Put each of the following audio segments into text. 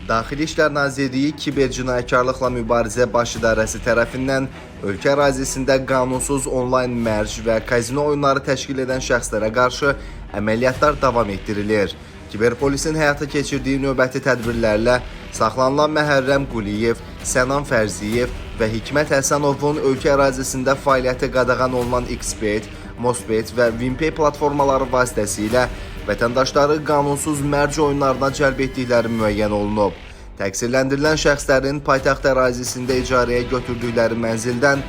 Daxili İşlər Nazirliyi Kiber Cinayətkarlıqla Mübarizə Baş İdarəsi tərəfindən ölkə ərazisində qanunsuz onlayn mərc və kazino oyunları təşkil edən şəxslərə qarşı əməliyyatlar davam etdirilir. Kiberpolisin həyata keçirdiyi növbəti tədbirlərlə saxlanılan Məhərrəm Quliyev, Sənan Fərziyev və Hikmət Həsənovun ölkə ərazisində fəaliyyəti qadağan olunan XBet, Mosbet və Wimpay platformaları vasitəsilə vətəndaşları qanunsuz mərc oyunlarına cəlb etdikləri müəyyən olunub. Təqsirləndirilən şəxslərin paytaxt ərazisində icarəyə götürdükləri mənzildən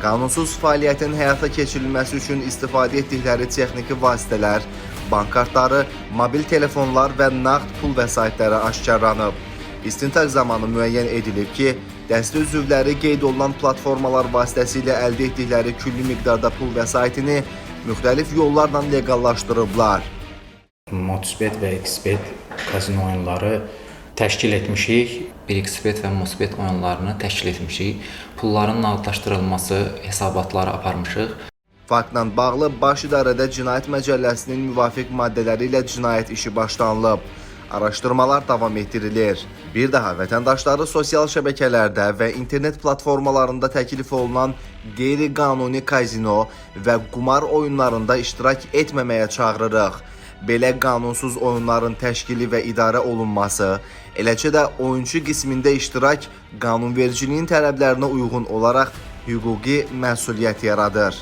qanunsuz fəaliyyətin həyata keçirilməsi üçün istifadə etdikləri texniki vasitələr, bank kartları, mobil telefonlar və nağd pul vəsaitləri aşkarlanıb. İstintaq zamanı müəyyən edilib ki, dəstə üzvləri qeyd olunan platformalar vasitəsilə əldə etdikləri külli miqdarda pul vəsaitini müxtəlif yollarla legallaşdırıblar. Mosbet və XBet kazino oyunları təşkil etmişik. Bir XBet və Mosbet oyunlarını təşkil etmişik. Pulların nağdlaşdırılması hesabatları aparmışıq. Faktla bağlı Baş İdarədə Cinayət Məcəlləsinin müvafiq maddələri ilə cinayət işi başlanılıb. Araşdırmalar davam etdirilir. Bir daha vətəndaşları sosial şəbəkələrdə və internet platformalarında təklif olunan qeyri-qanuni kazino və qumar oyunlarında iştirak etməməyə çağırırıq. Belə qanunsuz oyunların təşkili və idarə olunması, eləcə də oyunçu qismində iştirak qanunvericiliyin tələblərinə uyğun olaraq hüquqi məsuliyyət yaradır.